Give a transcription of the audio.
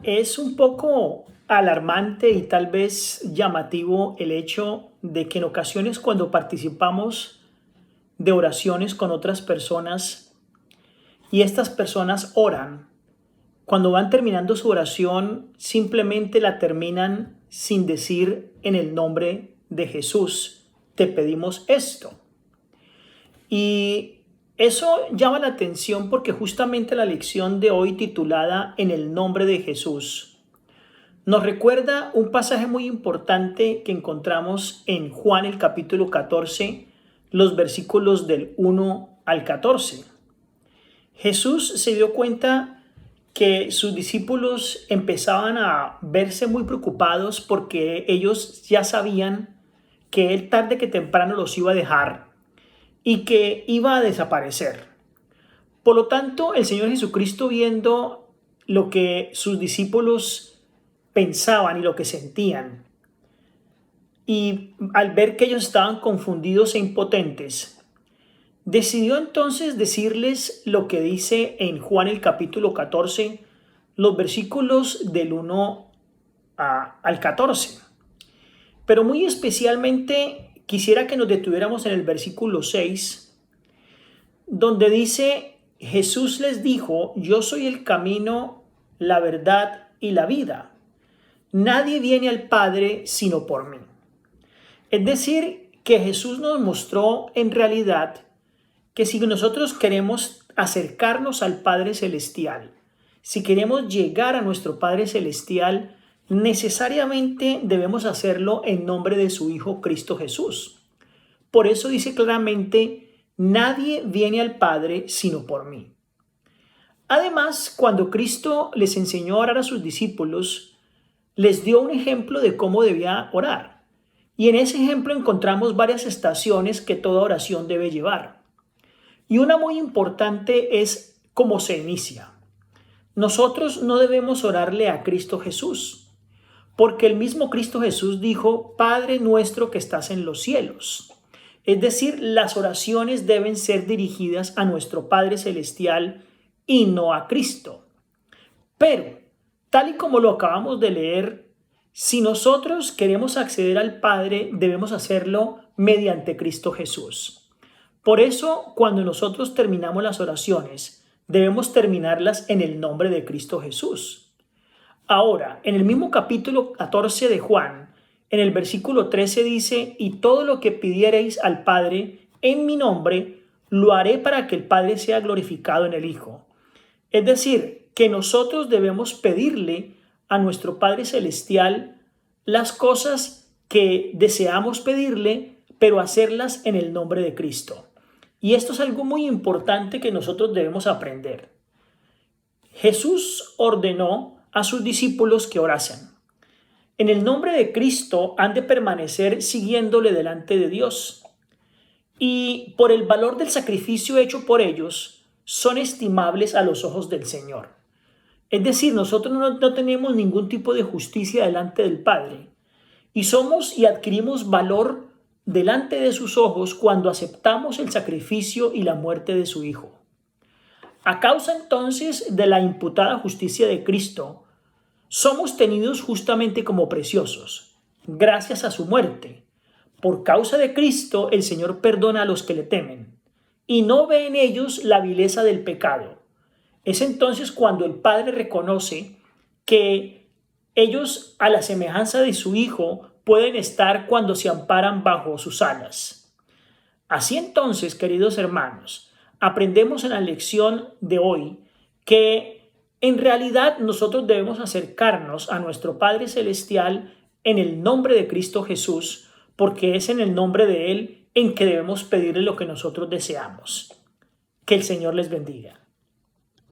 Es un poco alarmante y tal vez llamativo el hecho de que en ocasiones cuando participamos de oraciones con otras personas y estas personas oran, cuando van terminando su oración simplemente la terminan sin decir en el nombre de Jesús, te pedimos esto. Y eso llama la atención porque justamente la lección de hoy titulada En el nombre de Jesús nos recuerda un pasaje muy importante que encontramos en Juan el capítulo 14, los versículos del 1 al 14. Jesús se dio cuenta que sus discípulos empezaban a verse muy preocupados porque ellos ya sabían que él tarde que temprano los iba a dejar y que iba a desaparecer. Por lo tanto, el Señor Jesucristo, viendo lo que sus discípulos pensaban y lo que sentían, y al ver que ellos estaban confundidos e impotentes, decidió entonces decirles lo que dice en Juan el capítulo 14, los versículos del 1 al 14. Pero muy especialmente quisiera que nos detuviéramos en el versículo 6, donde dice: Jesús les dijo, yo soy el camino, la verdad y la vida. Nadie viene al Padre sino por mí. Es decir, que Jesús nos mostró en realidad que si nosotros queremos acercarnos al Padre Celestial, si queremos llegar a nuestro Padre Celestial, necesariamente debemos hacerlo en nombre de su Hijo Cristo Jesús. Por eso dice claramente, nadie viene al Padre sino por mí. Además, cuando Cristo les enseñó a orar a sus discípulos, les dio un ejemplo de cómo debía orar. Y en ese ejemplo encontramos varias estaciones que toda oración debe llevar. Y una muy importante es cómo se inicia. Nosotros no debemos orarle a Cristo Jesús, porque el mismo Cristo Jesús dijo, Padre nuestro que estás en los cielos. Es decir, las oraciones deben ser dirigidas a nuestro Padre Celestial y no a Cristo. Pero, tal y como lo acabamos de leer, si nosotros queremos acceder al Padre, debemos hacerlo mediante Cristo Jesús. Por eso, cuando nosotros terminamos las oraciones, debemos terminarlas en el nombre de Cristo Jesús. Ahora, en el mismo capítulo 14 de Juan, en el versículo 13 dice, y todo lo que pidiereis al Padre en mi nombre, lo haré para que el Padre sea glorificado en el Hijo. Es decir, que nosotros debemos pedirle a nuestro Padre Celestial las cosas que deseamos pedirle, pero hacerlas en el nombre de Cristo. Y esto es algo muy importante que nosotros debemos aprender. Jesús ordenó a sus discípulos que orasen. En el nombre de Cristo han de permanecer siguiéndole delante de Dios. Y por el valor del sacrificio hecho por ellos, son estimables a los ojos del Señor. Es decir, nosotros no tenemos ningún tipo de justicia delante del Padre y somos y adquirimos valor delante de sus ojos cuando aceptamos el sacrificio y la muerte de su Hijo. A causa entonces de la imputada justicia de Cristo, somos tenidos justamente como preciosos, gracias a su muerte. Por causa de Cristo, el Señor perdona a los que le temen y no ve en ellos la vileza del pecado. Es entonces cuando el Padre reconoce que ellos, a la semejanza de su Hijo, pueden estar cuando se amparan bajo sus alas. Así entonces, queridos hermanos, aprendemos en la lección de hoy que en realidad nosotros debemos acercarnos a nuestro Padre Celestial en el nombre de Cristo Jesús, porque es en el nombre de Él en que debemos pedirle lo que nosotros deseamos. Que el Señor les bendiga.